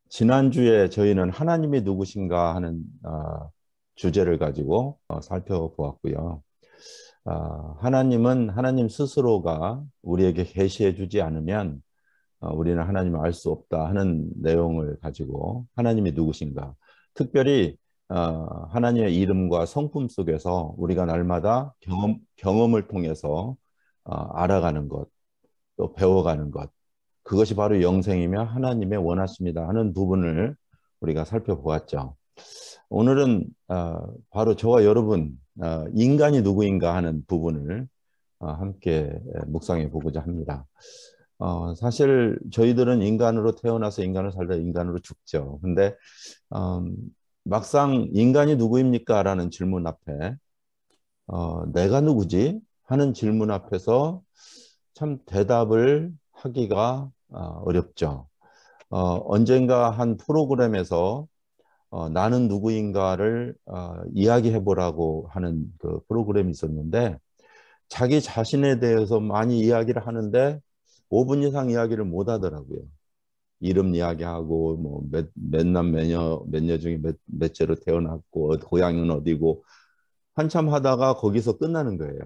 지난주에 저희는 하나님이 누구신가 하는 주제를 가지고 살펴보았고요. 하나님은 하나님 스스로가 우리에게 계시해 주지 않으면 우리는 하나님을 알 수 없다 하는 내용을 가지고 하나님이 누구신가, 특별히 하나님의 이름과 성품 속에서 우리가 날마다 경험을 통해서 알아가는 것, 또 배워가는 것, 그것이 바로 영생이며 하나님의 원하십니다 하는 부분을 우리가 살펴보았죠. 오늘은 바로 저와 여러분, 인간이 누구인가 하는 부분을 함께 묵상해 보고자 합니다. 사실 저희들은 인간으로 태어나서 인간을 살다 인간으로 죽죠. 근데 음, 막상 인간이 누구입니까? 라는 질문 앞에 내가 누구지? 하는 질문 앞에서 참 대답을 하기가 어렵죠. 언젠가 한 프로그램에서 나는 누구인가를 이야기해 보라고 하는 그 프로그램이 있었는데, 자기 자신에 대해서 많이 이야기를 하는데 5분 이상 이야기를 못 하더라고요. 이름 이야기하고 뭐 몇남 몇녀 중에 몇째로 태어났고 고향은 어디고 한참 하다가 거기서 끝나는 거예요.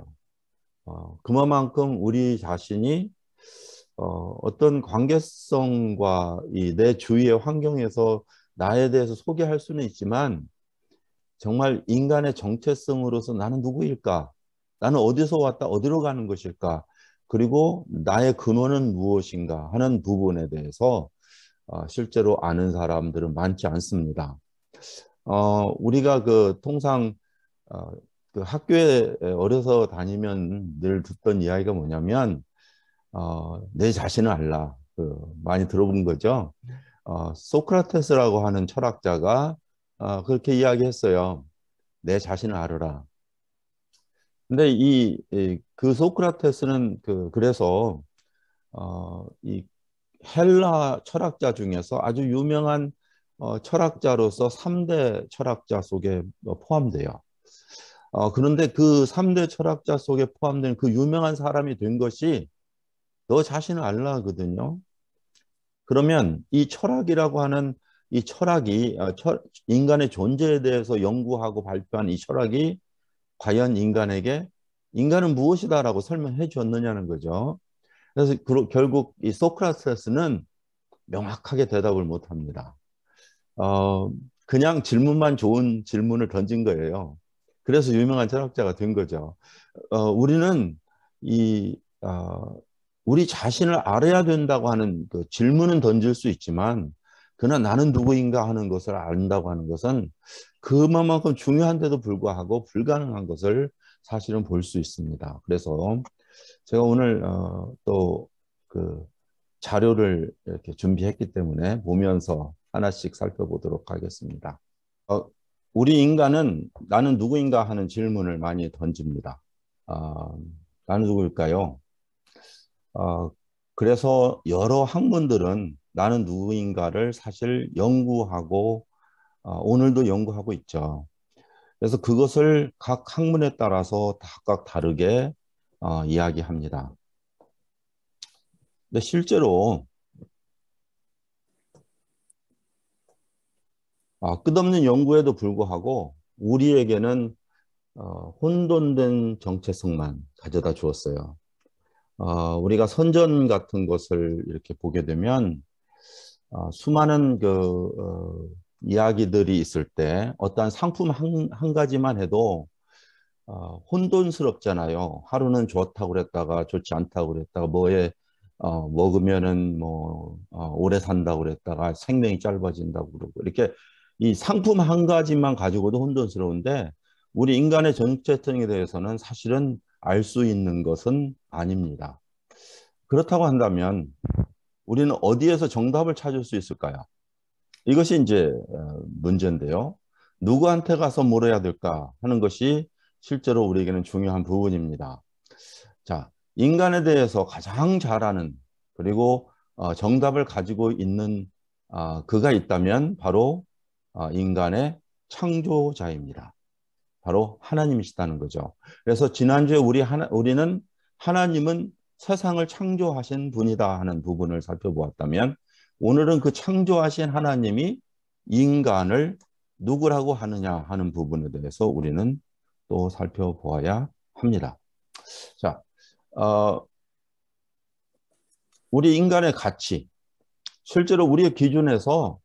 그만큼 우리 자신이 어떤 관계성과 이 내 주위의 환경에서 나에 대해서 소개할 수는 있지만, 정말 인간의 정체성으로서 나는 누구일까? 나는 어디서 왔다 어디로 가는 것일까? 그리고 나의 근원은 무엇인가 하는 부분에 대해서 실제로 아는 사람들은 많지 않습니다. 우리가 그 통상 그 학교에 어려서 다니면 늘 듣던 이야기가 뭐냐면 내 자신을 알라. 많이 들어본 거죠. 소크라테스라고 하는 철학자가 그렇게 이야기했어요. 내 자신을 알아라. 근데 그 소크라테스는 그래서 이 헬라 철학자 중에서 아주 유명한 철학자로서 3대 철학자 속에 포함돼요. 그런데 그 3대 철학자 속에 포함된 그 유명한 사람이 된 것이 너 자신을 알라거든요. 그러면 이 철학이라고 하는 이 철학이 인간의 존재에 대해서 연구하고 발표한 이 철학이 과연 인간은 무엇이다라고 설명해 줬느냐는 거죠. 그래서 결국 이 소크라테스는 명확하게 대답을 못 합니다. 그냥 질문만 좋은 질문을 던진 거예요. 그래서 유명한 철학자가 된 거죠. 우리는 이 우리 자신을 알아야 된다고 하는 그 질문은 던질 수 있지만, 그러나 나는 누구인가 하는 것을 안다고 하는 것은 그만큼 중요한데도 불구하고 불가능한 것을 사실은 볼 수 있습니다. 그래서 제가 오늘 또 그 자료를 이렇게 준비했기 때문에 보면서 하나씩 살펴보도록 하겠습니다. 우리 인간은 나는 누구인가 하는 질문을 많이 던집니다. 어, 나는 누구일까요? 어, 그래서 여러 학문들은 나는 누구인가를 사실 연구하고 오늘도 연구하고 있죠. 그래서 그것을 각 학문에 따라서 각각 다르게 이야기합니다. 근데 실제로 끝없는 연구에도 불구하고 우리에게는 혼돈된 정체성만 가져다 주었어요. 우리가 선전 같은 것을 이렇게 보게 되면 수많은 이야기들이 있을 때 어떠한 상품 한 가지만 해도 혼돈스럽잖아요. 하루는 좋다고 그랬다가 좋지 않다고 그랬다가 먹으면은 오래 산다고 그랬다가 생명이 짧아진다고 그러고, 이렇게 이 상품 한 가지만 가지고도 혼돈스러운데 우리 인간의 정체성에 대해서는 사실은 알 수 있는 것은 아닙니다. 그렇다고 한다면 우리는 어디에서 정답을 찾을 수 있을까요? 이것이 이제 문제인데요. 누구한테 가서 물어야 될까 하는 것이 실제로 우리에게는 중요한 부분입니다. 자, 인간에 대해서 가장 잘 아는, 그리고 정답을 가지고 있는 그가 있다면 바로 인간의 창조자입니다. 바로 하나님이시다는 거죠. 그래서 지난주에 우리는 하나님은 세상을 창조하신 분이다 하는 부분을 살펴보았다면, 오늘은 그 창조하신 하나님이 인간을 누구라고 하느냐 하는 부분에 대해서 우리는 또 살펴보아야 합니다. 자, 우리 인간의 가치, 실제로 우리의 기준에서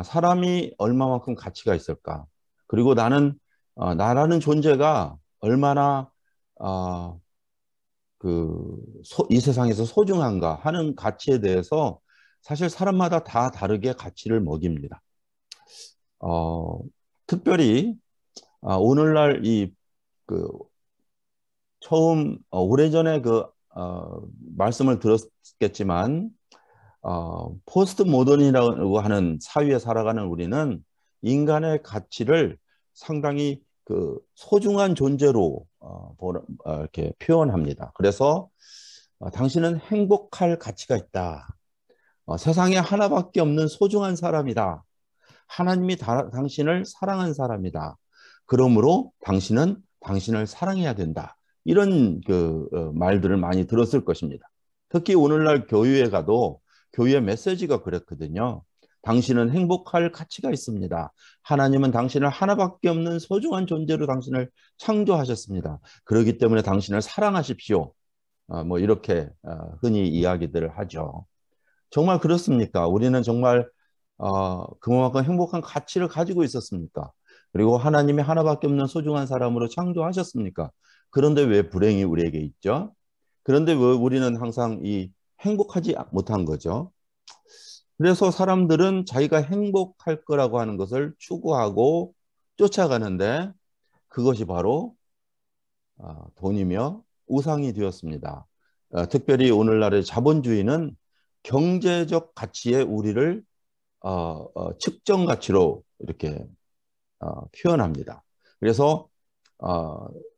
사람이 얼마만큼 가치가 있을까? 그리고 나라는 존재가 얼마나 이 세상에서 소중한가 하는 가치에 대해서 사실 사람마다 다 다르게 가치를 먹입니다. 특별히 오늘날 그 처음 오래전에 말씀을 들었겠지만 포스트 모던이라고 하는 사회에 살아가는 우리는 인간의 가치를 상당히 소중한 존재로 이렇게 표현합니다. 그래서 당신은 행복할 가치가 있다. 세상에 하나밖에 없는 소중한 사람이다. 하나님이 당신을 사랑한 사람이다. 그러므로 당신은 당신을 사랑해야 된다. 이런 말들을 많이 들었을 것입니다. 특히 오늘날 교회에 가도 교회 메시지가 그랬거든요. 당신은 행복할 가치가 있습니다. 하나님은 당신을 하나밖에 없는 소중한 존재로 당신을 창조하셨습니다. 그렇기 때문에 당신을 사랑하십시오. 뭐 이렇게 흔히 이야기들을 하죠. 정말 그렇습니까? 우리는 정말 그만큼 행복한 가치를 가지고 있었습니까? 그리고 하나님이 하나밖에 없는 소중한 사람으로 창조하셨습니까? 그런데 왜 불행이 우리에게 있죠? 그런데 왜 우리는 항상 행복하지 못한 거죠? 그래서 사람들은 자기가 행복할 거라고 하는 것을 추구하고 쫓아가는데 그것이 바로 돈이며 우상이 되었습니다. 특별히 오늘날의 자본주의는 경제적 가치에 우리를 측정 가치로 이렇게 표현합니다. 그래서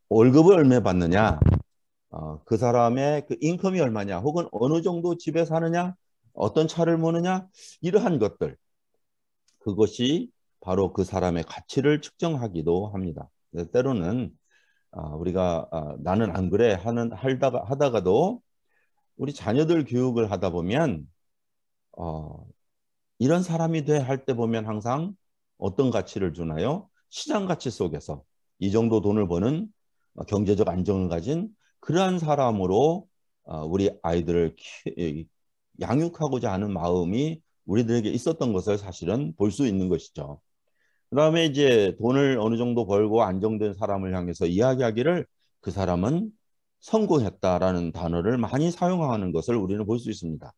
월급을 얼마 받느냐, 그 사람의 그 인컴이 얼마냐, 혹은 어느 정도 집에 사느냐, 어떤 차를 모느냐, 이러한 것들, 그것이 바로 그 사람의 가치를 측정하기도 합니다. 때로는 우리가 나는 안 그래 하다가도 우리 자녀들 교육을 하다 보면 이런 사람이 돼 할 때 보면 항상 어떤 가치를 주나요? 시장 가치 속에서 이 정도 돈을 버는 경제적 안정을 가진 그러한 사람으로 우리 아이들을 양육하고자 하는 마음이 우리들에게 있었던 것을 사실은 볼 수 있는 것이죠. 그 다음에 이제 돈을 어느 정도 벌고 안정된 사람을 향해서 이야기하기를 그 사람은 성공했다라는 단어를 많이 사용하는 것을 우리는 볼 수 있습니다.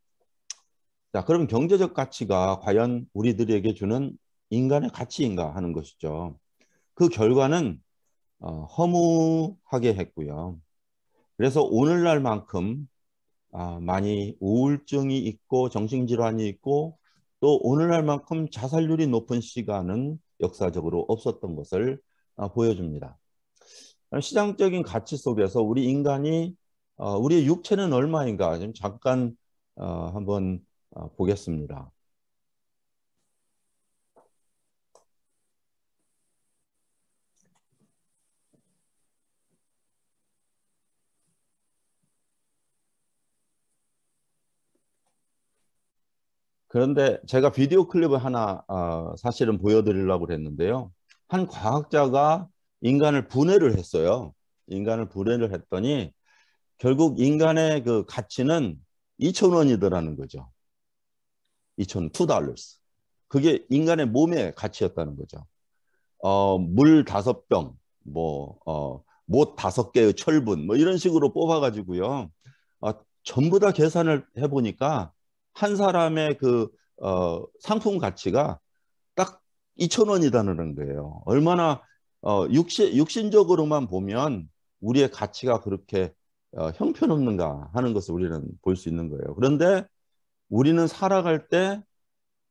자, 그럼 경제적 가치가 과연 우리들에게 주는 인간의 가치인가 하는 것이죠. 그 결과는 허무하게 했고요. 그래서 오늘날만큼 많이 우울증이 있고 정신질환이 있고 또 오늘날만큼 자살률이 높은 시간은 역사적으로 없었던 것을 보여줍니다. 시장적인 가치 속에서 우리 인간이 우리의 육체는 얼마인가 좀 잠깐 한번 보겠습니다. 그런데 제가 비디오 클립을 하나 사실은 보여드리려고 했는데요. 한 과학자가 인간을 분해를 했어요. 인간을 분해를 했더니 결국 인간의 그 가치는 2,000원이더라는 거죠. 2,000, $2. 그게 인간의 몸의 가치였다는 거죠. 물 5병, 못 5개의 철분, 뭐 이런 식으로 뽑아가지고요. 전부 다 계산을 해보니까 한 사람의 상품 가치가 딱 2,000원이라는 거예요. 얼마나 육신적으로만 보면 우리의 가치가 그렇게 형편없는가 하는 것을 우리는 볼 수 있는 거예요. 그런데 우리는 살아갈 때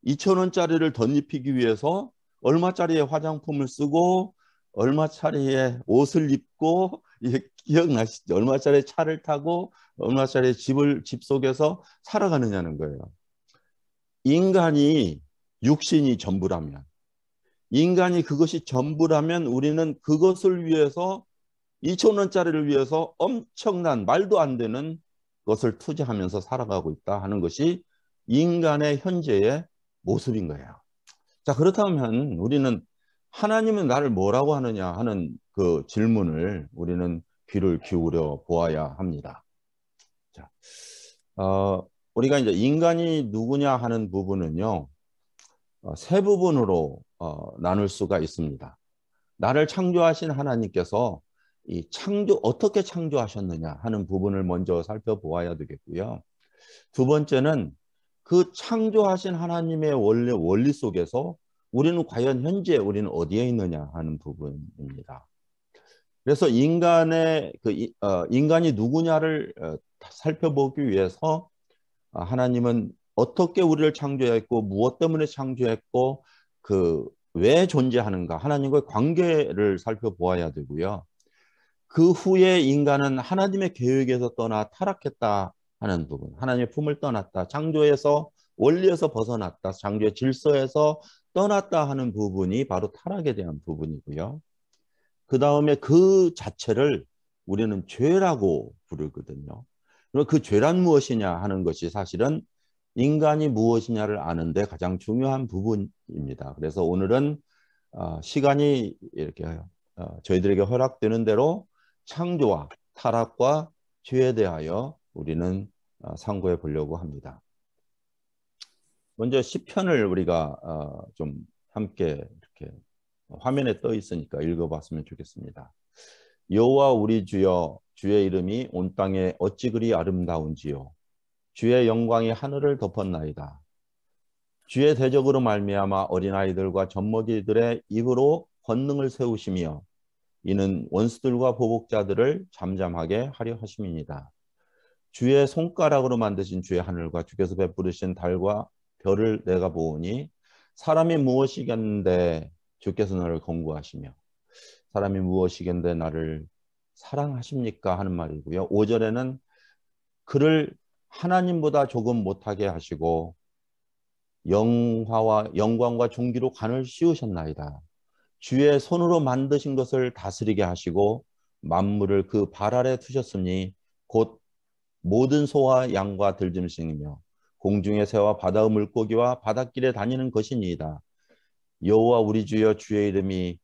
2,000원짜리를 덧입히기 위해서 얼마짜리의 화장품을 쓰고 얼마짜리의 옷을 입고 기억나시죠? 얼마짜리 차를 타고 얼마짜리 집 속에서 살아가느냐는 거예요. 인간이 육신이 전부라면 인간이 그것이 전부라면 우리는 그것을 위해서 2,000원짜리를 위해서 엄청난 말도 안 되는 것을 투자하면서 살아가고 있다 하는 것이 인간의 현재의 모습인 거예요. 자, 그렇다면 우리는 하나님은 나를 뭐라고 하느냐 하는 그 질문을 우리는 귀를 기울여 보아야 합니다. 자, 우리가 이제 인간이 누구냐 하는 부분은요, 세 부분으로 나눌 수가 있습니다. 나를 창조하신 하나님께서 이 어떻게 창조하셨느냐 하는 부분을 먼저 살펴보아야 되겠고요. 두 번째는 그 창조하신 하나님의 원리 속에서 우리는 과연 현재 우리는 어디에 있느냐 하는 부분입니다. 그래서 인간이 누구냐를 살펴보기 위해서 하나님은 어떻게 우리를 창조했고 무엇 때문에 창조했고 그 왜 존재하는가 하나님과의 관계를 살펴보아야 되고요. 그 후에 인간은 하나님의 계획에서 떠나 타락했다 하는 부분, 하나님의 품을 떠났다, 창조에서 원리에서 벗어났다, 창조의 질서에서 떠났다 하는 부분이 바로 타락에 대한 부분이고요. 그 다음에 그 자체를 우리는 죄라고 부르거든요. 그럼 그 죄란 무엇이냐 하는 것이 사실은 인간이 무엇이냐를 아는데 가장 중요한 부분입니다. 그래서 오늘은 시간이 이렇게 저희들에게 허락되는 대로 창조와 타락과 죄에 대하여 우리는 상고해 보려고 합니다. 먼저 시편을 우리가 좀 함께 이렇게 화면에 떠 있으니까 읽어봤으면 좋겠습니다. 여호와 우리 주여, 주의 이름이 온 땅에 어찌 그리 아름다운지요. 주의 영광이 하늘을 덮었나이다. 주의 대적으로 말미암아 어린아이들과 젖먹이들의 입으로 권능을 세우시며 이는 원수들과 보복자들을 잠잠하게 하려 하심이니이다. 주의 손가락으로 만드신 주의 하늘과 주께서 베푸르신 달과 별을 내가 보오니 사람이 무엇이겠는데 주께서 너를 권고하시며 사람이 무엇이겠는데 나를 사랑하십니까 하는 말이고요. 5절에는 그를 하나님보다 조금 못하게 하시고 영광과 존귀로 관을 씌우셨나이다. 주의 손으로 만드신 것을 다스리게 하시고 만물을 그 발 아래 두셨으니 곧 모든 소와 양과 들짐승이며 공중의 새와 바다의 물고기와 바닷길에 다니는 것이니이다. 여호와 우리 주여, 주의 이름이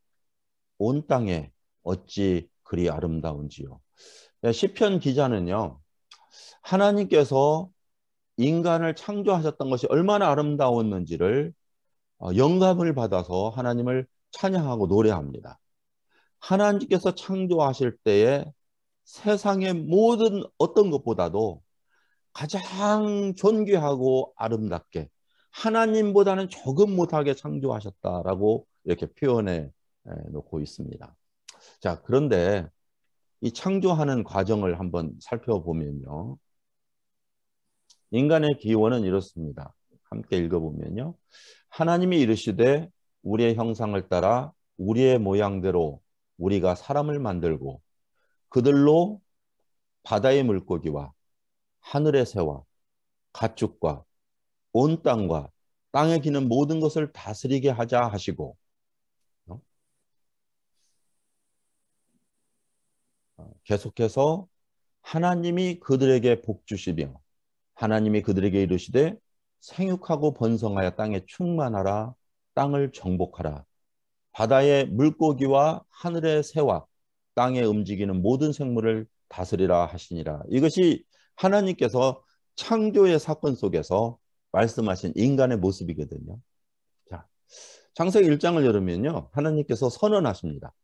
온 땅에 어찌 그리 아름다운지요. 시편 기자는요, 하나님께서 인간을 창조하셨던 것이 얼마나 아름다웠는지를 영감을 받아서 하나님을 찬양하고 노래합니다. 하나님께서 창조하실 때에 세상의 모든 어떤 것보다도 가장 존귀하고 아름답게 하나님보다는 조금 못하게 창조하셨다라고 이렇게 표현해 놓고 있습니다. 자, 그런데 이 창조하는 과정을 한번 살펴보면요. 인간의 기원은 이렇습니다. 함께 읽어보면요. 하나님이 이르시되 우리의 형상을 따라 우리의 모양대로 우리가 사람을 만들고 그들로 바다의 물고기와 하늘의 새와 가축과 온 땅과 땅에 기는 모든 것을 다스리게 하자 하시고 계속해서 하나님이 그들에게 복 주시며 하나님이 그들에게 이르시되 생육하고 번성하여 땅에 충만하라 땅을 정복하라 바다의 물고기와 하늘의 새와 땅에 움직이는 모든 생물을 다스리라 하시니라. 이것이 하나님께서 창조의 사건 속에서 말씀하신 인간의 모습이거든요. 자, 창세기 1장을 열으면요. 하나님께서 선언하십니다.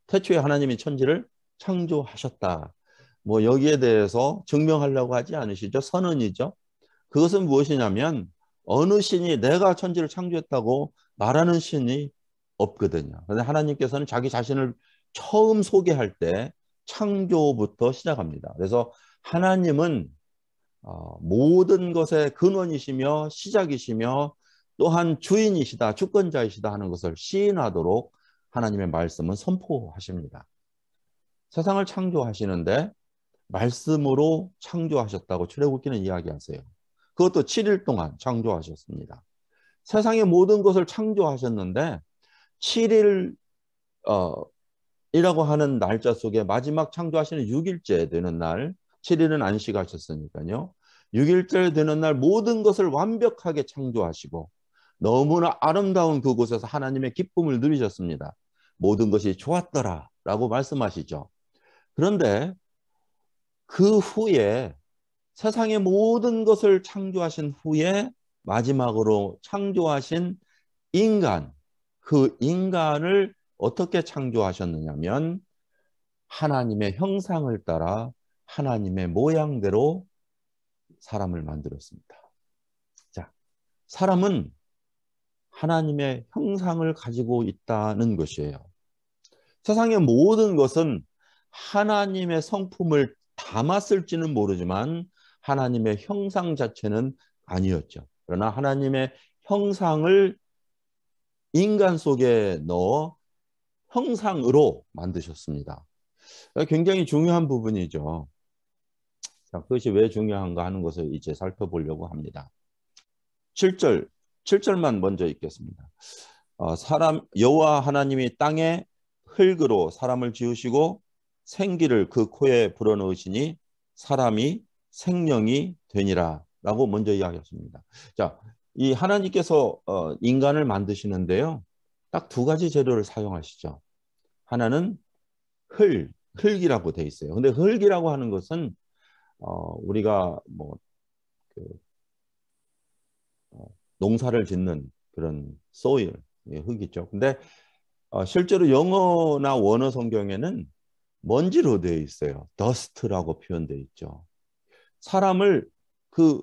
태초에 하나님이 천지를 창조하셨다. 뭐 여기에 대해서 증명하려고 하지 않으시죠? 선언이죠. 그것은 무엇이냐면 어느 신이 내가 천지를 창조했다고 말하는 신이 없거든요. 그런데 하나님께서는 자기 자신을 처음 소개할 때 창조부터 시작합니다. 그래서 하나님은 모든 것의 근원이시며 시작이시며 또한 주인이시다, 주권자이시다 하는 것을 시인하도록 하나님의 말씀은 선포하십니다. 세상을 창조하시는데 말씀으로 창조하셨다고 출애굽기는 이야기하세요. 그것도 7일 동안 창조하셨습니다. 세상의 모든 것을 창조하셨는데 7일 이라고 하는 날짜 속에 마지막 창조하시는 6일째 되는 날 7일은 안식하셨으니까요. 6일째 되는 날 모든 것을 완벽하게 창조하시고 너무나 아름다운 그곳에서 하나님의 기쁨을 누리셨습니다. 모든 것이 좋았더라라고 말씀하시죠. 그런데 그 후에 세상의 모든 것을 창조하신 후에 마지막으로 창조하신 인간, 그 인간을 어떻게 창조하셨느냐면 하나님의 형상을 따라 하나님의 모양대로 사람을 만들었습니다. 자, 사람은 하나님의 형상을 가지고 있다는 것이에요. 세상의 모든 것은 하나님의 성품을 담았을지는 모르지만 하나님의 형상 자체는 아니었죠. 그러나 하나님의 형상을 인간 속에 넣어 형상으로 만드셨습니다. 굉장히 중요한 부분이죠. 자, 그것이 왜 중요한가 하는 것을 이제 살펴보려고 합니다. 7절, 7절만 먼저 읽겠습니다. 사람 여호와 하나님이 땅에 흙으로 사람을 지으시고 생기를 그 코에 불어넣으시니 사람이 생명이 되니라라고 먼저 이야기했습니다. 자, 이 하나님께서 인간을 만드시는데요. 딱 두 가지 재료를 사용하시죠. 하나는 흙이라고 돼 있어요. 근데 흙이라고 하는 것은 우리가 뭐 그, 농사를 짓는 그런 소일, 흙이죠. 근데 실제로 영어나 원어 성경에는 먼지로 되어 있어요. dust라고 표현되어 있죠. 사람을 그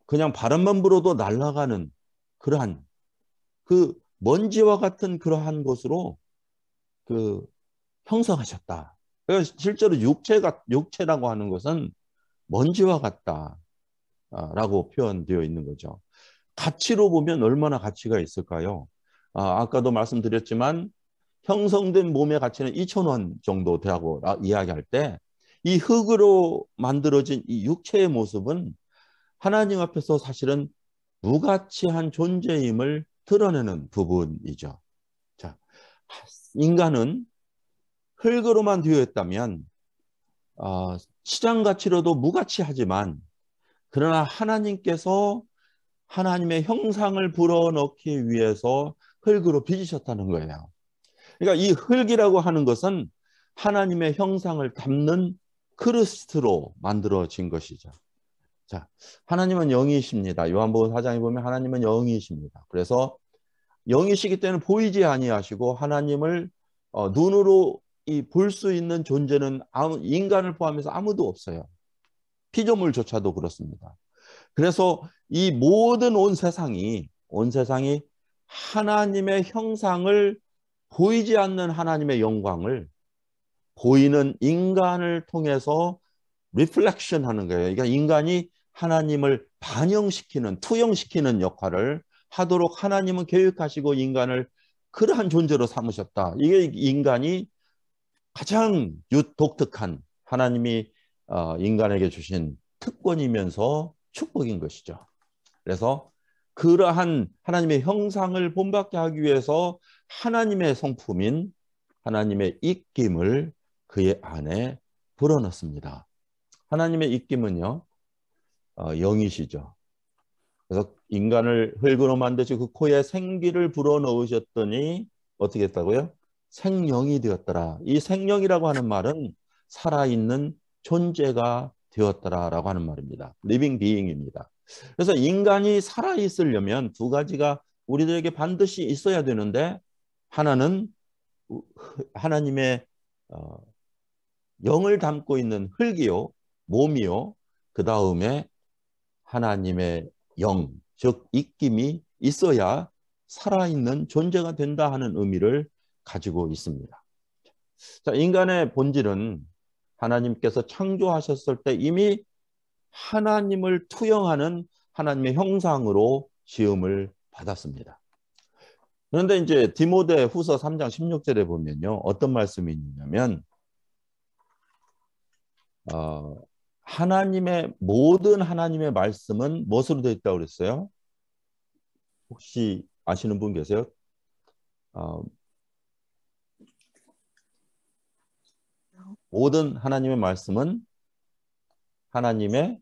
그냥 바람만 불어도 날아가는 그러한 그 먼지와 같은 그러한 것으로 그 형성하셨다. 그래서 실제로 육체라고 하는 것은 먼지와 같다라고 표현되어 있는 거죠. 가치로 보면 얼마나 가치가 있을까요? 아까도 말씀드렸지만 형성된 몸의 가치는 2,000원 정도 되라고 이야기할 때 이 흙으로 만들어진 이 육체의 모습은 하나님 앞에서 사실은 무가치한 존재임을 드러내는 부분이죠. 자, 인간은 흙으로만 되어 있다면 시장 가치로도 무가치하지만 그러나 하나님께서 하나님의 형상을 불어넣기 위해서 흙으로 빚으셨다는 거예요. 그러니까 이 흙이라고 하는 것은 하나님의 형상을 담는 크리스트로 만들어진 것이죠. 자, 하나님은 영이십니다. 요한복음 4장에 보면 하나님은 영이십니다. 그래서 영이시기 때문에 보이지 아니하시고 하나님을 눈으로 볼 수 있는 존재는 인간을 포함해서 아무도 없어요. 피조물조차도 그렇습니다. 그래서 이 모든 온 세상이 하나님의 형상을 보이지 않는 하나님의 영광을 보이는 인간을 통해서 리플렉션 하는 거예요. 그러니까 인간이 하나님을 반영시키는, 투영시키는 역할을 하도록 하나님은 계획하시고 인간을 그러한 존재로 삼으셨다. 이게 인간이 가장 독특한 하나님이 인간에게 주신 특권이면서 축복인 것이죠. 그래서 그러한 하나님의 형상을 본받게 하기 위해서 하나님의 성품인 하나님의 입김을 그의 안에 불어넣습니다. 하나님의 입김은요, 영이시죠. 그래서 인간을 흙으로 만드시고 그 코에 생기를 불어넣으셨더니 어떻게 했다고요? 생명이 되었더라. 이 생명이라고 하는 말은 살아있는 존재가 되었더라라고 하는 말입니다. 리빙 비잉입니다. 그래서 인간이 살아있으려면 두 가지가 우리들에게 반드시 있어야 되는데 하나는 하나님의 영을 담고 있는 흙이요, 몸이요, 그 다음에 하나님의 영, 즉 입김이 있어야 살아있는 존재가 된다 하는 의미를 가지고 있습니다. 자, 인간의 본질은 하나님께서 창조하셨을 때 이미 하나님을 투영하는 하나님의 형상으로 지음을 받았습니다. 그런데 이제 디모데 후서 3장 16절에 보면요. 어떤 말씀이 있냐면 모든 하나님의 말씀은 무엇으로 되어 있다고 그랬어요? 혹시 아시는 분 계세요? 모든 하나님의 말씀은 하나님의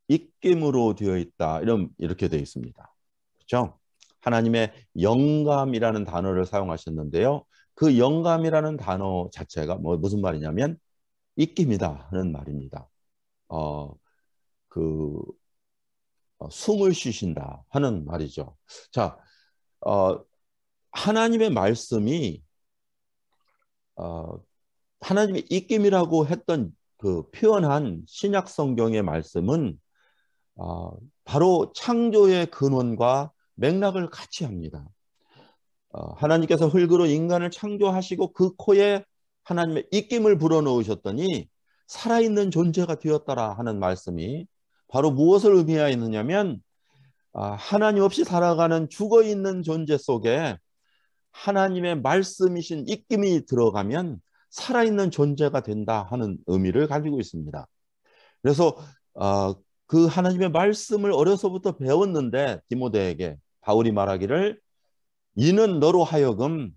입김으로 되어 있다. 이렇게 되어 있습니다. 그렇죠? 하나님의 영감이라는 단어를 사용하셨는데요. 그 영감이라는 단어 자체가 무슨 말이냐면 입김이다 하는 말입니다. 어, 그 숨을 쉬신다 하는 말이죠. 자, 어, 하나님의 말씀이 어, 하나님의 입김이라고 했던 그 표현한 신약 성경의 말씀은 바로 창조의 근원과 맥락을 같이 합니다. 하나님께서 흙으로 인간을 창조하시고 그 코에 하나님의 입김을 불어넣으셨더니 살아있는 존재가 되었더라 하는 말씀이 바로 무엇을 의미하였느냐면 하나님 없이 살아가는 죽어있는 존재 속에 하나님의 말씀이신 입김이 들어가면 살아있는 존재가 된다 하는 의미를 가지고 있습니다. 그래서 그 하나님의 말씀을 어려서부터 배웠는데 디모데에게 바울이 말하기를 이는 너로 하여금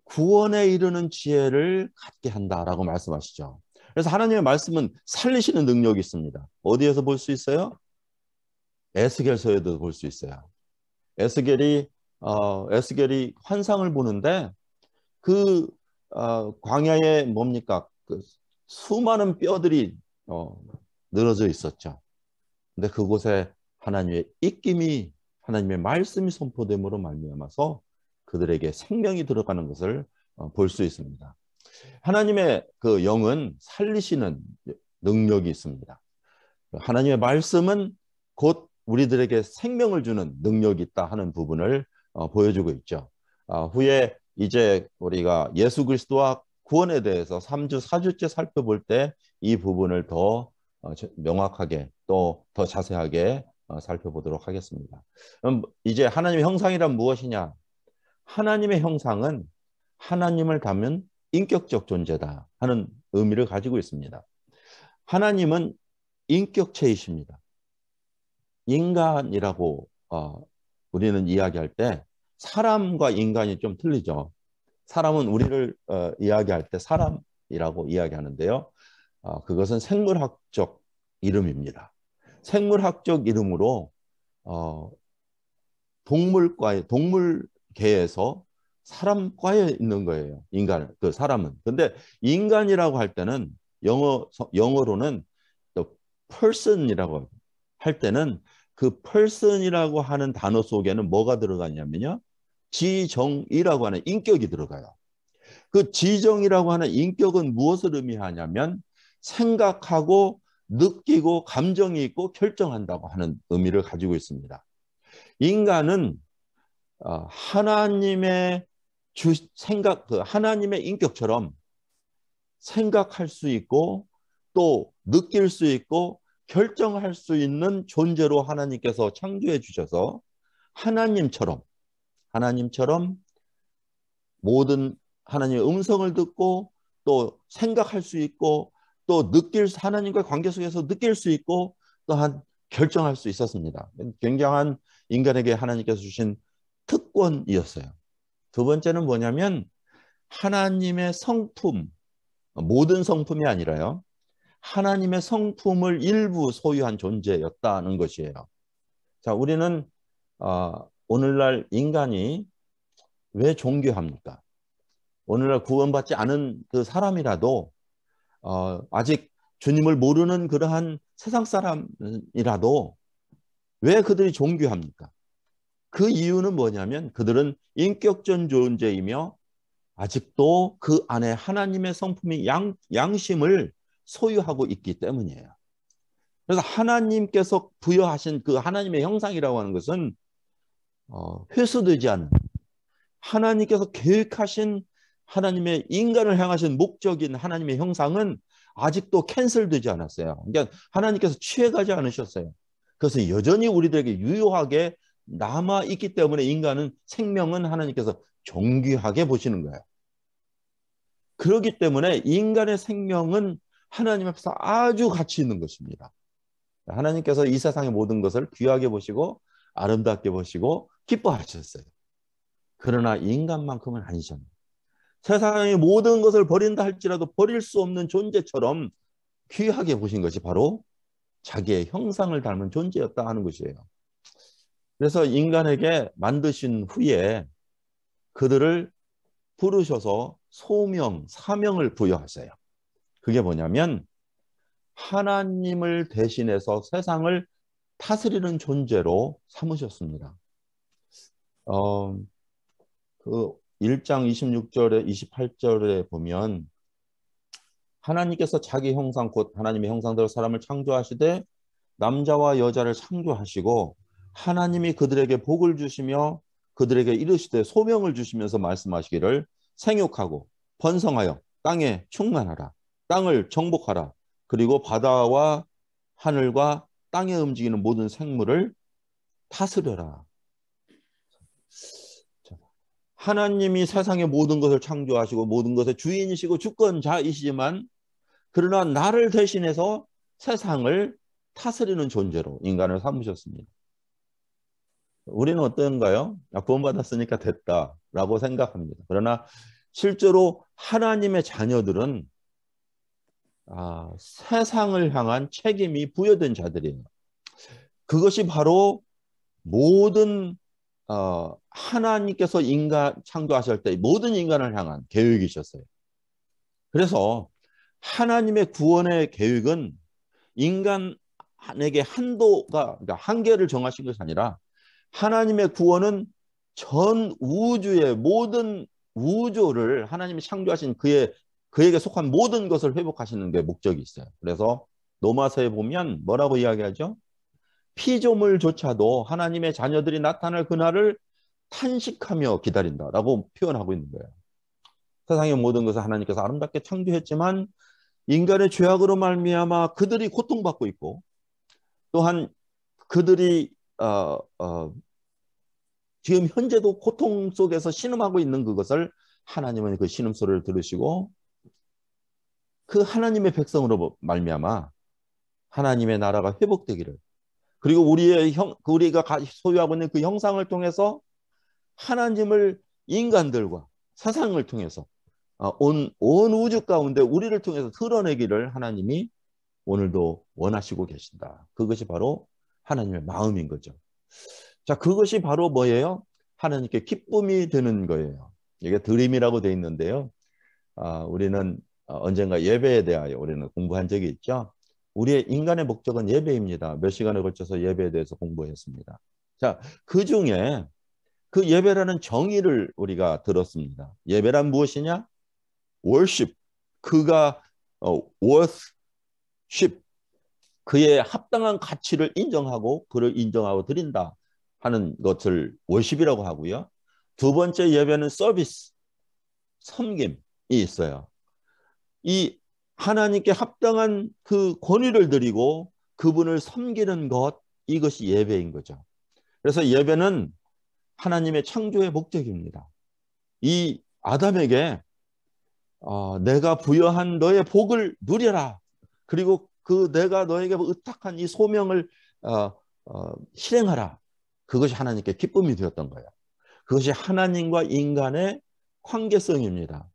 구원에 이르는 지혜를 갖게 한다라고 말씀하시죠. 그래서 하나님의 말씀은 살리시는 능력이 있습니다. 어디에서 볼 수 있어요? 에스겔서에도 볼 수 있어요. 에스겔이 환상을 보는데 그 광야에 뭡니까? 그 수많은 뼈들이 늘어져 있었죠. 근데 그곳에 하나님의 입김이 하나님의 말씀이 선포됨으로 말미암아서 그들에게 생명이 들어가는 것을 볼 수 있습니다. 하나님의 그 영은 살리시는 능력이 있습니다. 하나님의 말씀은 곧 우리들에게 생명을 주는 능력이 있다 하는 부분을 보여주고 있죠. 후에 이제 우리가 예수 그리스도와 구원에 대해서 3주, 4주째 살펴볼 때 이 부분을 더 명확하게 또 더 자세하게 살펴보도록 하겠습니다. 그럼 이제 하나님의 형상이란 무엇이냐? 하나님의 형상은 하나님을 닮은 인격적 존재다 하는 의미를 가지고 있습니다. 하나님은 인격체이십니다. 인간이라고 우리는 이야기할 때 사람과 인간이 좀 틀리죠. 사람은 우리를 이야기할 때 사람이라고 이야기하는데요. 그것은 생물학적 이름입니다. 생물학적 이름으로 동물계에서 사람과에 있는 거예요. 인간, 그 사람은. 근데 인간이라고 할 때는 영어로는 the person이라고 할 때는 그 person이라고 하는 단어 속에는 뭐가 들어가냐면요. 지정이라고 하는 인격이 들어가요. 그 지정이라고 하는 인격은 무엇을 의미하냐면 생각하고 느끼고 감정이 있고 결정한다고 하는 의미를 가지고 있습니다. 인간은 하나님의 하나님의 인격처럼 생각할 수 있고 또 느낄 수 있고 결정할 수 있는 존재로 하나님께서 창조해 주셔서 하나님처럼 모든 하나님의 음성을 듣고 또 생각할 수 있고 또 하나님과 관계 속에서 느낄 수 있고 또한 결정할 수 있었습니다. 굉장한 인간에게 하나님께서 주신 특권이었어요. 두 번째는 뭐냐면 하나님의 성품, 모든 성품이 아니라요. 하나님의 성품을 일부 소유한 존재였다는 것이에요. 자, 우리는 오늘날 인간이 왜 존귀합니까? 오늘날 구원받지 않은 그 사람이라도 아직 주님을 모르는 그러한 세상 사람이라도 왜 그들이 존귀합니까? 그 이유는 뭐냐면 그들은 인격적 존재이며 아직도 그 안에 하나님의 성품이 양심을 소유하고 있기 때문이에요. 그래서 하나님께서 부여하신 그 하나님의 형상이라고 하는 것은 회수되지 않는 하나님께서 계획하신 하나님의 인간을 향하신 목적인 하나님의 형상은 아직도 캔슬되지 않았어요. 그러니까 하나님께서 취해가지 않으셨어요. 그래서 여전히 우리들에게 유효하게 남아있기 때문에 생명은 하나님께서 존귀하게 보시는 거예요. 그렇기 때문에 인간의 생명은 하나님 앞에서 아주 가치 있는 것입니다. 하나님께서 이 세상의 모든 것을 귀하게 보시고 아름답게 보시고 기뻐하셨어요. 그러나 인간만큼은 아니잖아요. 세상의 모든 것을 버린다 할지라도 버릴 수 없는 존재처럼 귀하게 보신 것이 바로 자기의 형상을 닮은 존재였다 하는 것이에요. 그래서 인간에게 만드신 후에 그들을 부르셔서 소명, 사명을 부여하세요. 그게 뭐냐면 하나님을 대신해서 세상을 다스리는 존재로 삼으셨습니다. 그 1장 26절에 28절에 보면 하나님께서 자기 형상 곧 하나님의 형상대로 사람을 창조하시되 남자와 여자를 창조하시고 하나님이 그들에게 복을 주시며 그들에게 이르시되 소명을 주시면서 말씀하시기를 생육하고 번성하여 땅에 충만하라. 땅을 정복하라. 그리고 바다와 하늘과 땅에 움직이는 모든 생물을 다스려라. 하나님이 세상의 모든 것을 창조하시고 모든 것의 주인이시고 주권자이시지만 그러나 나를 대신해서 세상을 다스리는 존재로 인간을 삼으셨습니다. 우리는 어떤가요? 구원받았으니까 됐다라고 생각합니다. 그러나 실제로 하나님의 자녀들은 세상을 향한 책임이 부여된 자들이에요. 그것이 바로 모든 하나님께서 인간 창조하실 때 모든 인간을 향한 계획이셨어요. 그래서 하나님의 구원의 계획은 인간에게 그러니까 한계를 정하신 것이 아니라 하나님의 구원은 전 우주의 모든 우주를 하나님이 창조하신 그에게 속한 모든 것을 회복하시는 게 목적이 있어요. 그래서 로마서에 보면 뭐라고 이야기하죠? 피조물조차도 하나님의 자녀들이 나타날 그날을 탄식하며 기다린다라고 표현하고 있는 거예요. 세상의 모든 것을 하나님께서 아름답게 창조했지만 인간의 죄악으로 말미암아 그들이 고통받고 있고 또한 그들이 지금 현재도 고통 속에서 신음하고 있는 그것을 하나님은 그 신음소리를 들으시고 그 하나님의 백성으로 말미암아 하나님의 나라가 회복되기를 그리고 우리가 소유하고 있는 그 형상을 통해서 하나님을 인간들과 세상을 통해서 온 우주 가운데 우리를 통해서 드러내기를 하나님이 오늘도 원하시고 계신다. 그것이 바로 하나님의 마음인 거죠. 자, 그것이 바로 뭐예요? 하나님께 기쁨이 되는 거예요. 이게 드림이라고 되어 있는데요. 우리는 언젠가 예배에 대하여 우리는 공부한 적이 있죠. 우리의 인간의 목적은 예배입니다. 몇 시간에 걸쳐서 예배에 대해서 공부했습니다. 자, 그 중에 그 예배라는 정의를 우리가 들었습니다. 예배란 무엇이냐? worship. 그가 worship. 그의 합당한 가치를 인정하고 그를 인정하고 드린다 하는 것을 worship이라고 하고요. 두 번째 예배는 서비스. 섬김이 있어요. 이 하나님께 합당한 그 권위를 드리고 그분을 섬기는 것, 이것이 예배인 거죠. 그래서 예배는 하나님의 창조의 목적입니다. 이 아담에게 내가 부여한 너의 복을 누려라. 그리고 내가 너에게 의탁한 이 소명을 실행하라. 그것이 하나님께 기쁨이 되었던 거예요. 그것이 하나님과 인간의 관계성입니다.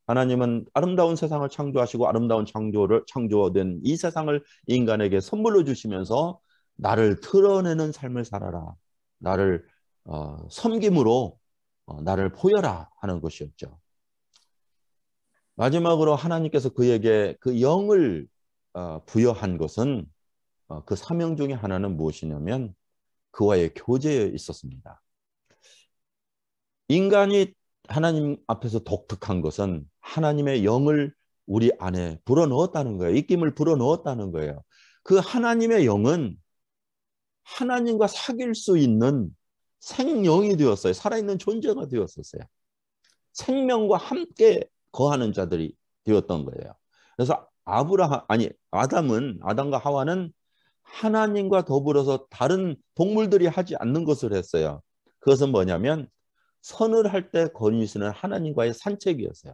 하나님은 아름다운 세상을 창조하시고 아름다운 창조된 이 세상을 인간에게 선물로 주시면서 나를 드러내는 삶을 살아라. 나를 섬김으로 나를 보여라 하는 것이었죠. 마지막으로 하나님께서 그에게 그 영을 부여한 것은 그 사명 중에 하나는 무엇이냐면 그와의 교제에 있었습니다. 인간이 하나님 앞에서 독특한 것은 하나님의 영을 우리 안에 불어넣었다는 거예요. 입김을 불어넣었다는 거예요. 그 하나님의 영은 하나님과 사귈 수 있는 생명이 되었어요. 살아있는 존재가 되었었어요. 생명과 함께 거하는 자들이 되었던 거예요. 그래서 아담과 하와는 하나님과 더불어서 다른 동물들이 하지 않는 것을 했어요. 그것은 뭐냐면 선을 할 때 권위 쓰는 하나님과의 산책이었어요.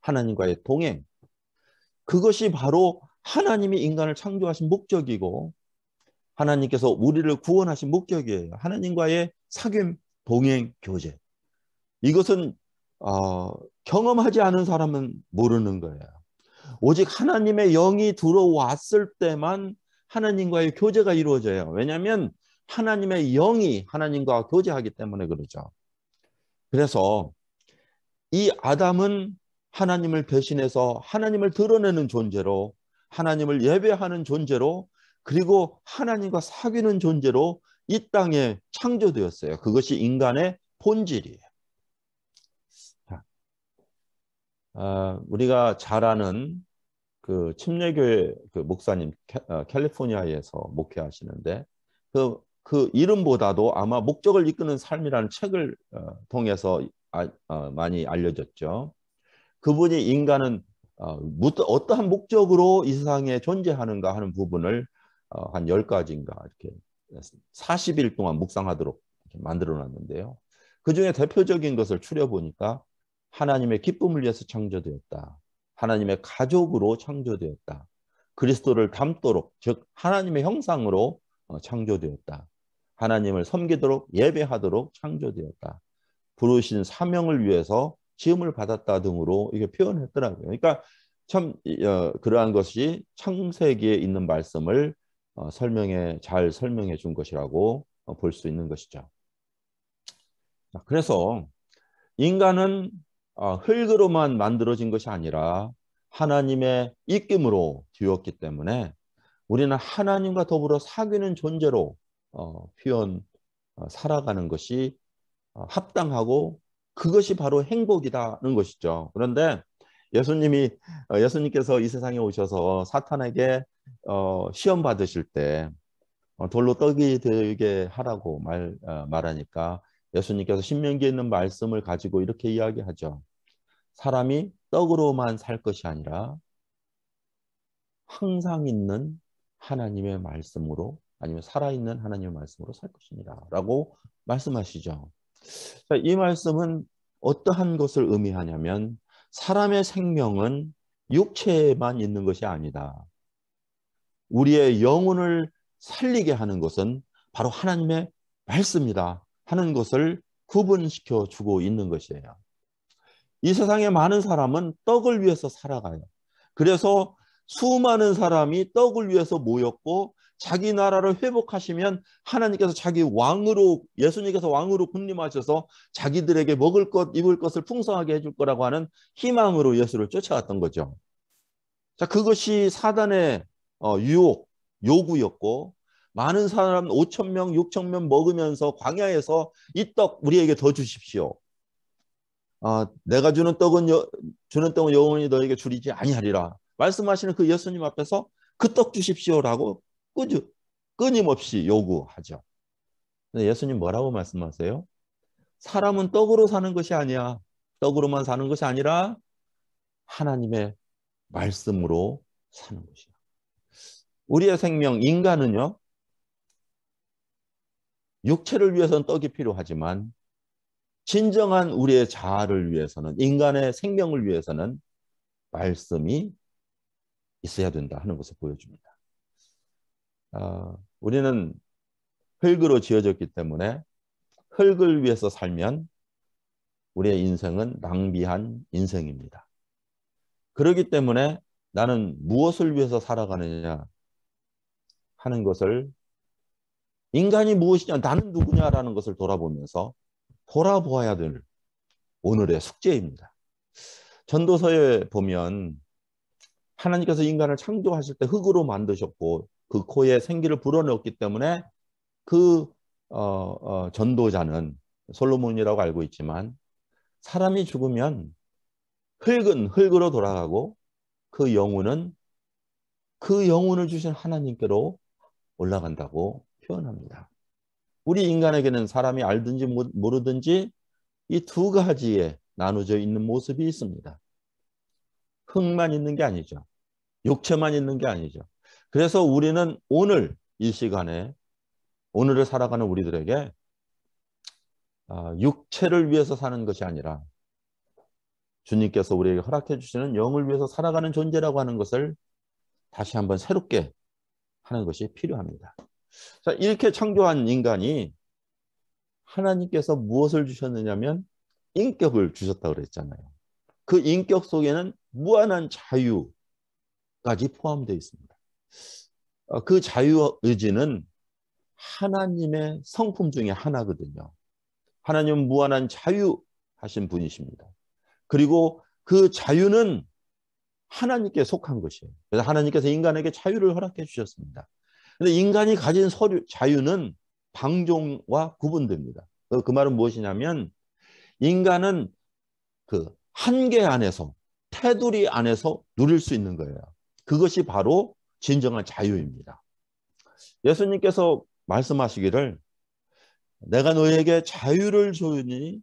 하나님과의 동행. 그것이 바로 하나님이 인간을 창조하신 목적이고 하나님께서 우리를 구원하신 목적이에요. 하나님과의 사귐, 동행, 교제. 이것은 경험하지 않은 사람은 모르는 거예요. 오직 하나님의 영이 들어왔을 때만 하나님과의 교제가 이루어져요. 왜냐하면 하나님의 영이 하나님과 교제하기 때문에 그러죠. 그래서 이 아담은 하나님을 배신해서 하나님을 드러내는 존재로, 하나님을 예배하는 존재로, 그리고 하나님과 사귀는 존재로 이 땅에 창조되었어요. 그것이 인간의 본질이에요. 우리가 잘 아는 그 침례교회 그 목사님 캘리포니아에서 목회하시는데 그 이름보다도 아마 목적을 이끄는 삶이라는 책을 통해서 많이 알려졌죠. 그분이 인간은 어떠한 목적으로 이 세상에 존재하는가 하는 부분을 한 10가지인가 이렇게 40일 동안 묵상하도록 이렇게 만들어 놨는데요. 그중에 대표적인 것을 추려보니까 하나님의 기쁨을 위해서 창조되었다. 하나님의 가족으로 창조되었다. 그리스도를 닮도록, 즉 하나님의 형상으로 창조되었다. 하나님을 섬기도록 예배하도록 창조되었다. 부르신 사명을 위해서 지음을 받았다 등으로 이게 표현했더라고요. 그러니까 참 그러한 것이 창세기에 있는 말씀을 잘 설명해 준 것이라고 볼 수 있는 것이죠. 그래서 인간은 흙으로만 만들어진 것이 아니라 하나님의 입김으로 되었기 때문에 우리는 하나님과 더불어 사귀는 존재로 살아가는 것이 합당하고 그것이 바로 행복이라는 것이죠. 그런데 예수님께서 이 세상에 오셔서 사탄에게 시험 받으실 때 돌로 떡이 되게 하라고 말하니까 예수님께서 신명기에 있는 말씀을 가지고 이렇게 이야기하죠. 사람이 떡으로만 살 것이 아니라 항상 있는 하나님의 말씀으로 아니면 살아있는 하나님의 말씀으로 살 것입니다. 라고 말씀하시죠. 이 말씀은 어떠한 것을 의미하냐면 사람의 생명은 육체에만 있는 것이 아니다. 우리의 영혼을 살리게 하는 것은 바로 하나님의 말씀이다 하는 것을 구분시켜 주고 있는 것이에요. 이 세상에 많은 사람은 떡을 위해서 살아가요. 그래서 수많은 사람이 떡을 위해서 모였고 자기 나라를 회복하시면 하나님께서 자기 왕으로 예수님께서 왕으로 군림하셔서 자기들에게 먹을 것 입을 것을 풍성하게 해줄 거라고 하는 희망으로 예수를 쫓아갔던 거죠. 자, 그것이 사단의 유혹, 요구였고 많은 사람 5천 명, 6천 명 먹으면서 광야에서 이 떡 우리에게 더 주십시오. 내가 주는 떡은 영원히 너에게 주리지 아니하리라. 말씀하시는 그 예수님 앞에서 그 떡 주십시오라고 끊임없이 요구하죠. 근데 예수님 뭐라고 말씀하세요? 사람은 떡으로 사는 것이 아니야. 떡으로만 사는 것이 아니라 하나님의 말씀으로 사는 것이야. 우리의 생명, 인간은요, 육체를 위해서는 떡이 필요하지만 진정한 우리의 자아를 위해서는, 인간의 생명을 위해서는 말씀이 있어야 된다 하는 것을 보여줍니다. 우리는 흙으로 지어졌기 때문에 흙을 위해서 살면 우리의 인생은 낭비한 인생입니다. 그렇기 때문에 나는 무엇을 위해서 살아가느냐 하는 것을 인간이 무엇이냐, 나는 누구냐라는 것을 돌아보아야 될 오늘의 숙제입니다. 전도서에 보면 하나님께서 인간을 창조하실 때 흙으로 만드셨고 그 코에 생기를 불어넣었기 때문에 그 전도자는 솔로몬이라고 알고 있지만 사람이 죽으면 흙은 흙으로 돌아가고 그 영혼은 그 영혼을 주신 하나님께로 올라간다고 표현합니다. 우리 인간에게는 사람이 알든지 모르든지 이 두 가지에 나누어져 있는 모습이 있습니다. 흙만 있는 게 아니죠. 육체만 있는 게 아니죠. 그래서 우리는 오늘 이 시간에 오늘을 살아가는 우리들에게 육체를 위해서 사는 것이 아니라 주님께서 우리에게 허락해 주시는 영을 위해서 살아가는 존재라고 하는 것을 다시 한번 새롭게 하는 것이 필요합니다. 자, 이렇게 창조한 인간이 하나님께서 무엇을 주셨느냐면 인격을 주셨다고 그랬잖아요. 그 인격 속에는 무한한 자유까지 포함되어 있습니다. 그 자유의지는 하나님의 성품 중에 하나거든요. 하나님은 무한한 자유하신 분이십니다. 그리고 그 자유는 하나님께 속한 것이에요. 그래서 하나님께서 인간에게 자유를 허락해 주셨습니다. 근데 인간이 가진 자유는 방종과 구분됩니다. 그 말은 무엇이냐면 인간은 그 한계 안에서 테두리 안에서 누릴 수 있는 거예요. 그것이 바로 진정한 자유입니다. 예수님께서 말씀하시기를 내가 너희에게 자유를 주니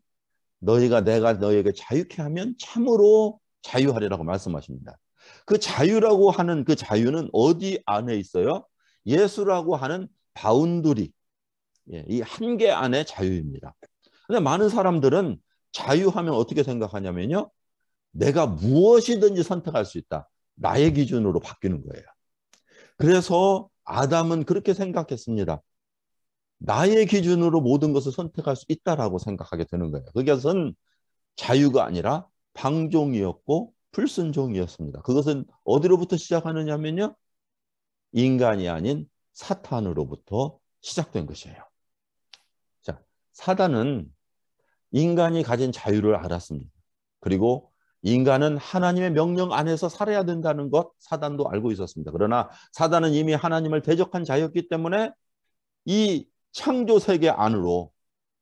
내가 너희에게 자유케 하면 참으로 자유하리라고 말씀하십니다. 그 자유라고 하는 그 자유는 어디 안에 있어요? 예수라고 하는 바운더리, 이 한계 안의 자유입니다. 근데 많은 사람들은 자유하면 어떻게 생각하냐면요. 내가 무엇이든지 선택할 수 있다. 나의 기준으로 바뀌는 거예요. 그래서 아담은 그렇게 생각했습니다. 나의 기준으로 모든 것을 선택할 수 있다라고 생각하게 되는 거예요. 그것은 자유가 아니라 방종이었고 불순종이었습니다. 그것은 어디로부터 시작하느냐면요. 인간이 아닌 사탄으로부터 시작된 것이에요. 자, 사단은 인간이 가진 자유를 알았습니다. 그리고 인간은 하나님의 명령 안에서 살아야 된다는 것 사단도 알고 있었습니다. 그러나 사단은 이미 하나님을 대적한 자였기 때문에 이 창조 세계 안으로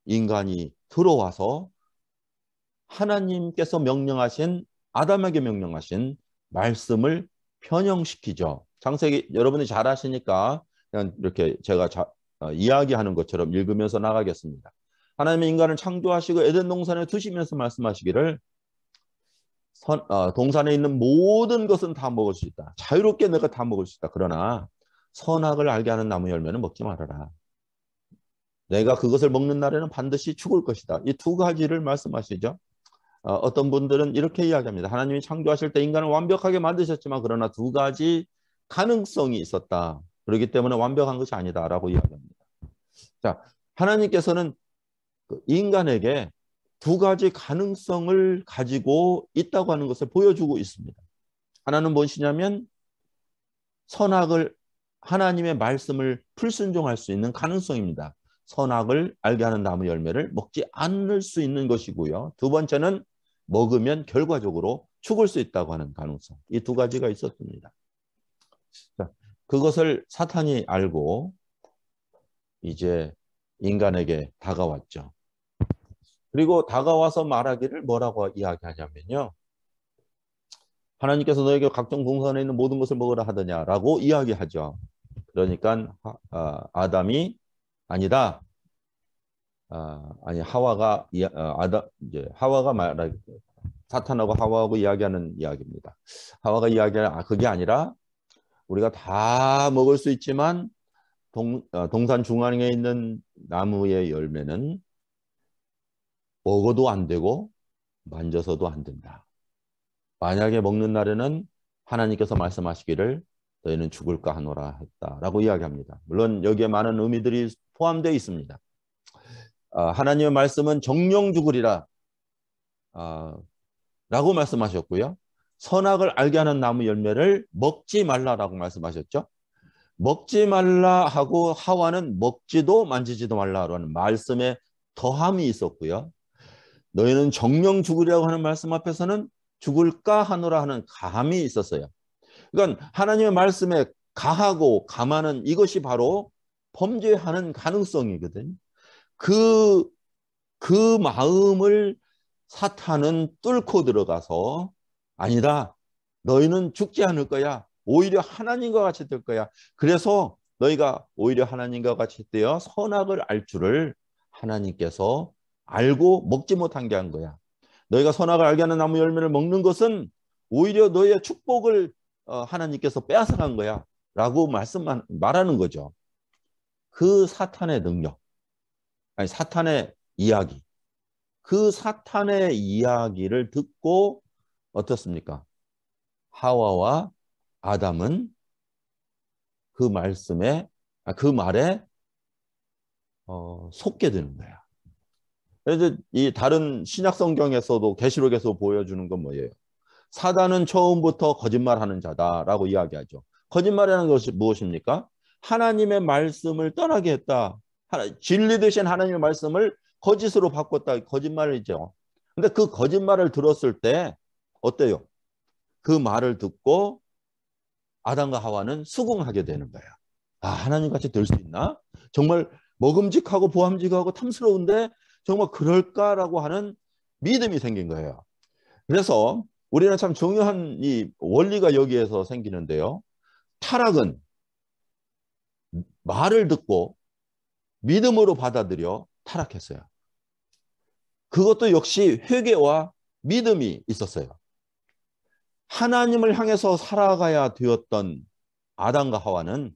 인간이 들어와서 하나님께서 아담에게 명령하신 말씀을 변형시키죠. 창세기 여러분이 잘 아시니까 그냥 이렇게 제가 이야기하는 것처럼 읽으면서 나가겠습니다. 하나님의 인간을 창조하시고 에덴 동산에 두시면서 말씀하시기를 동산에 있는 모든 것은 다 먹을 수 있다. 자유롭게 내가 다 먹을 수 있다. 그러나 선악을 알게 하는 나무 열매는 먹지 말아라. 내가 그것을 먹는 날에는 반드시 죽을 것이다. 이 두 가지를 말씀하시죠. 어떤 분들은 이렇게 이야기합니다. 하나님이 창조하실 때 인간을 완벽하게 만드셨지만 그러나 두 가지 가능성이 있었다. 그렇기 때문에 완벽한 것이 아니다라고 이야기합니다. 자, 하나님께서는 인간에게 두 가지 가능성을 가지고 있다고 하는 것을 보여주고 있습니다. 하나는 무엇이냐면 하나님의 말씀을 불순종할 수 있는 가능성입니다. 선악을 알게 하는 나무 열매를 먹지 않을 수 있는 것이고요. 두 번째는 먹으면 결과적으로 죽을 수 있다고 하는 가능성. 이 두 가지가 있었습니다. 자, 그것을 사탄이 알고 이제 인간에게 다가왔죠. 그리고 다가와서 말하기를 뭐라고 이야기하냐면요. 하나님께서 너에게 각종 동산에 있는 모든 것을 먹으라 하더냐라고 이야기하죠. 그러니까 아담이 아니다. 아니 하와가 하와가 사탄하고 하와하고 이야기하는 이야기입니다. 하와가 이야기하는 그게 아니라 우리가 다 먹을 수 있지만 동산 중앙에 있는 나무의 열매는 먹어도 안 되고 만져서도 안 된다. 만약에 먹는 날에는 하나님께서 말씀하시기를 너희는 죽을까 하노라 했다라고 이야기합니다. 물론 여기에 많은 의미들이 포함되어 있습니다. 하나님의 말씀은 정령 죽으리라 라고 말씀하셨고요. 선악을 알게 하는 나무 열매를 먹지 말라라고 말씀하셨죠. 먹지 말라 하고 하와는 먹지도 만지지도 말라라는 말씀에 더함이 있었고요. 너희는 정령 죽으리라고 하는 말씀 앞에서는 죽을까 하노라 하는 가함이 있었어요. 그러니까 하나님의 말씀에 가하고 감하는 이것이 바로 범죄하는 가능성이거든요. 그 마음을 사탄은 뚫고 들어가서 아니다. 너희는 죽지 않을 거야. 오히려 하나님과 같이 될 거야. 그래서 너희가 오히려 하나님과 같이 되어 선악을 알 줄을 하나님께서 알고 먹지 못한 게 한 거야. 너희가 선악을 알게 하는 나무 열매를 먹는 것은 오히려 너희의 축복을 하나님께서 빼앗아간 거야. 라고 말하는 거죠. 그 사탄의 능력, 아니 사탄의 이야기, 그 사탄의 이야기를 듣고 어떻습니까? 하와와 아담은 그 말에 속게 되는 거야. 그래서 이 다른 신약 성경에서도 계시록에서 보여주는 건 뭐예요? 사단은 처음부터 거짓말하는 자다라고 이야기하죠. 거짓말이라는 것이 무엇입니까? 하나님의 말씀을 떠나게 했다. 진리 되신 하나님의 말씀을 거짓으로 바꿨다. 거짓말이죠. 근데 그 거짓말을 들었을 때 어때요? 그 말을 듣고 아담과 하와는 수긍하게 되는 거야. 아, 하나님 같이 될 수 있나? 정말 먹음직하고 보암직하고 탐스러운데 정말 그럴까라고 하는 믿음이 생긴 거예요. 그래서 우리는 참 중요한 이 원리가 여기에서 생기는데요. 타락은 말을 듣고 믿음으로 받아들여 타락했어요. 그것도 역시 회개와 믿음이 있었어요. 하나님을 향해서 살아가야 되었던 아담과 하와는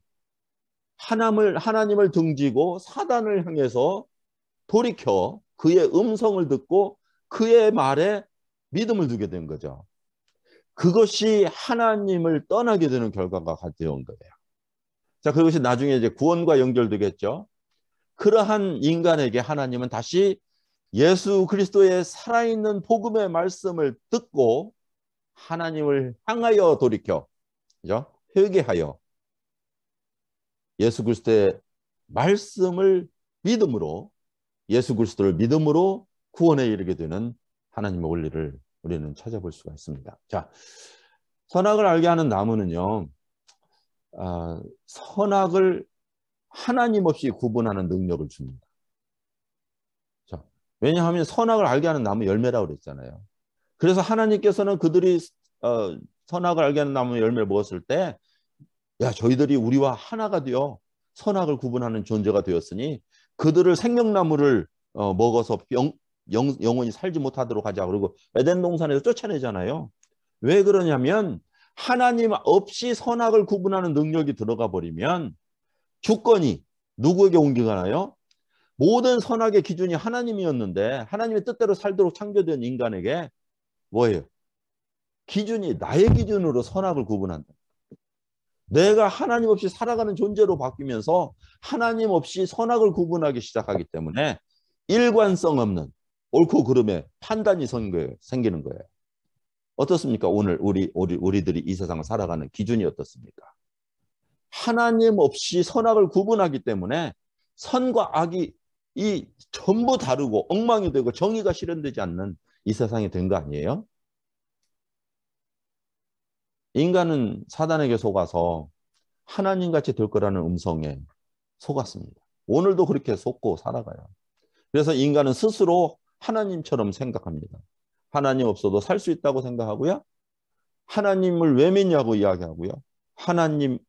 하나님을 등지고 사단을 향해서 돌이켜 그의 음성을 듣고 그의 말에 믿음을 두게 된 거죠. 그것이 하나님을 떠나게 되는 결과가 되어온 거예요. 자, 그것이 나중에 이제 구원과 연결되겠죠. 그러한 인간에게 하나님은 다시 예수 그리스도의 살아있는 복음의 말씀을 듣고 하나님을 향하여 돌이켜, 그죠? 회개하여 예수 그리스도의 말씀을 믿음으로, 예수 그리스도를 믿음으로 구원에 이르게 되는 하나님의 원리를 우리는 찾아볼 수가 있습니다. 자, 선악을 알게 하는 나무는요, 선악을 하나님 없이 구분하는 능력을 줍니다. 자, 왜냐하면 선악을 알게 하는 나무 열매라고 그랬잖아요. 그래서 하나님께서는 그들이 선악을 알게 하는 나무 열매를 먹었을 때, 야, 저희들이 우리와 하나가 되어 선악을 구분하는 존재가 되었으니 그들을 생명나무를 먹어서 영원히 살지 못하도록 하자. 그리고 에덴 동산에서 쫓아내잖아요. 왜 그러냐면 하나님 없이 선악을 구분하는 능력이 들어가 버리면 주권이 누구에게 옮겨가나요? 모든 선악의 기준이 하나님이었는데 하나님의 뜻대로 살도록 창조된 인간에게 뭐예요? 기준이 나의 기준으로 선악을 구분한다. 내가 하나님 없이 살아가는 존재로 바뀌면서 하나님 없이 선악을 구분하기 시작하기 때문에 일관성 없는 옳고 그름의 판단이 생기는 거예요. 어떻습니까? 오늘 우리들이 이 세상을 살아가는 기준이 어떻습니까? 하나님 없이 선악을 구분하기 때문에 선과 악이 전부 다르고 엉망이 되고 정의가 실현되지 않는 이 세상이 된 거 아니에요? 인간은 사단에게 속아서 하나님같이 될 거라는 음성에 속았습니다. 오늘도 그렇게 속고 살아가요. 그래서 인간은 스스로 하나님처럼 생각합니다. 하나님 없어도 살 수 있다고 생각하고요. 하나님을 왜 믿냐고 이야기하고요. 하나님은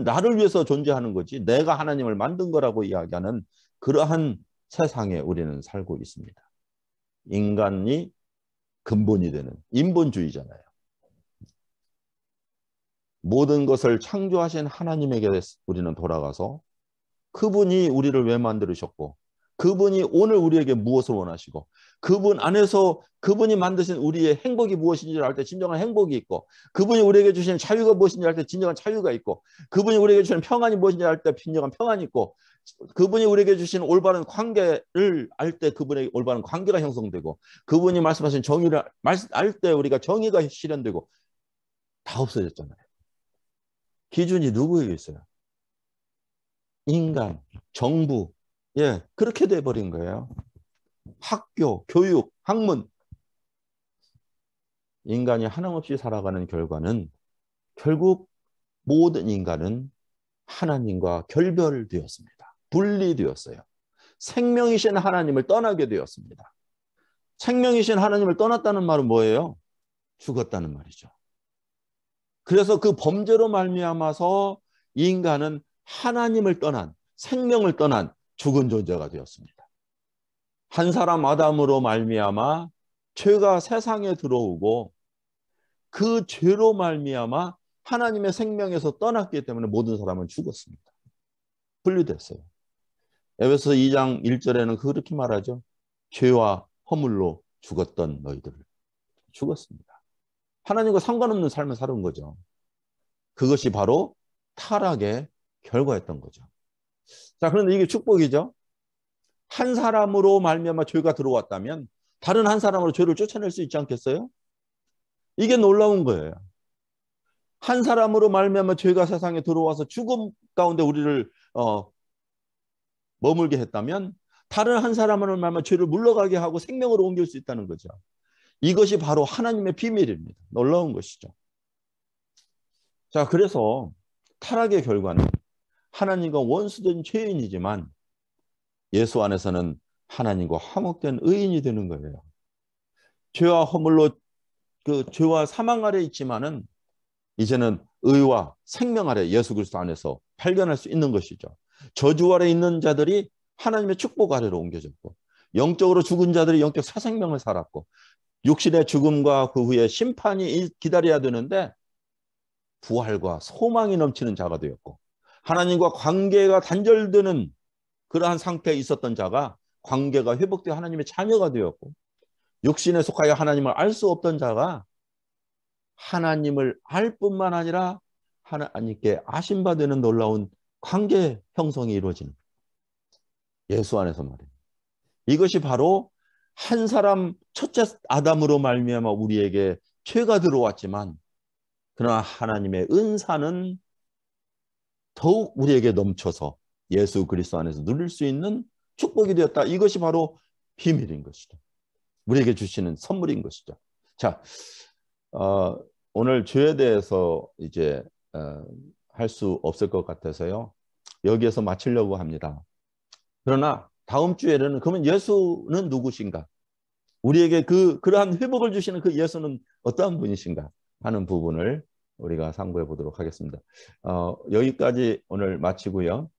나를 위해서 존재하는 거지 내가 하나님을 만든 거라고 이야기하는 그러한 세상에 우리는 살고 있습니다. 인간이 근본이 되는 인본주의잖아요. 모든 것을 창조하신 하나님에게 우리는 돌아가서 그분이 우리를 왜 만들으셨고 그분이 오늘 우리에게 무엇을 원하시고 그분 안에서 그분이 만드신 우리의 행복이 무엇인지 알 때 진정한 행복이 있고 그분이 우리에게 주신 자유가 무엇인지 알 때 진정한 자유가 있고 그분이 우리에게 주신 평안이 무엇인지 알 때 진정한 평안이 있고 그분이 우리에게 주신 올바른 관계를 알 때 그분의 올바른 관계가 형성되고 그분이 말씀하신 정의를 알 때 우리가 정의가 실현되고 다 없어졌잖아요. 기준이 누구에게 있어요? 인간, 정부, 예, 그렇게 돼버린 거예요. 학교, 교육, 학문. 인간이 하나없이 살아가는 결과는 결국 모든 인간은 하나님과 결별되었습니다. 분리되었어요. 생명이신 하나님을 떠나게 되었습니다. 생명이신 하나님을 떠났다는 말은 뭐예요? 죽었다는 말이죠. 그래서 그 범죄로 말미암아서 인간은 하나님을 떠난, 생명을 떠난 죽은 존재가 되었습니다. 한 사람 아담으로 말미암아 죄가 세상에 들어오고 그 죄로 말미암아 하나님의 생명에서 떠났기 때문에 모든 사람은 죽었습니다. 분리됐어요. 에베소 2장 1절에는 그렇게 말하죠. 죄와 허물로 죽었던 너희들을 죽었습니다. 하나님과 상관없는 삶을 사는 거죠. 그것이 바로 타락의 결과였던 거죠. 자, 그런데 이게 축복이죠. 한 사람으로 말미암아 죄가 들어왔다면 다른 한 사람으로 죄를 쫓아낼 수 있지 않겠어요? 이게 놀라운 거예요. 한 사람으로 말미암아 죄가 세상에 들어와서 가운데 우리를 머물게 했다면 다른 한 사람을 말하면 죄를 물러가게 하고 생명으로 옮길 수 있다는 거죠. 이것이 바로 하나님의 비밀입니다. 놀라운 것이죠. 자, 그래서 타락의 결과는 하나님과 원수된 죄인이지만 예수 안에서는 하나님과 화목된 의인이 되는 거예요. 죄와 허물로 그 죄와 사망 아래 있지만은 이제는 의와 생명 아래 예수 그리스도 안에서 발견할 수 있는 것이죠. 저주 아래 있는 자들이 하나님의 축복 아래로 옮겨졌고 영적으로 죽은 자들이 영적 새 생명을 살았고 육신의 죽음과 그 후에 심판이 기다려야 되는데 부활과 소망이 넘치는 자가 되었고 하나님과 관계가 단절되는 그러한 상태에 있었던 자가 관계가 회복되어 하나님의 자녀가 되었고 육신에 속하여 하나님을 알 수 없던 자가 하나님을 알 뿐만 아니라 하나님께 아심받는 놀라운 관계 형성이 이루어지는 예수 안에서 말이에요. 이것이 바로 한 사람 첫째 아담으로 말미암아 우리에게 죄가 들어왔지만 그러나 하나님의 은사는 더욱 우리에게 넘쳐서 예수 그리스도 안에서 누릴 수 있는 축복이 되었다. 이것이 바로 비밀인 것이죠. 우리에게 주시는 선물인 것이죠. 자, 오늘 죄에 대해서 이제 할 수 없을 것 같아서요. 여기에서 마치려고 합니다. 그러나 다음 주에는 그러면 예수는 누구신가? 우리에게 그러한 회복을 주시는 그 예수는 어떠한 분이신가 하는 부분을 우리가 상고해 보도록 하겠습니다. 여기까지 오늘 마치고요.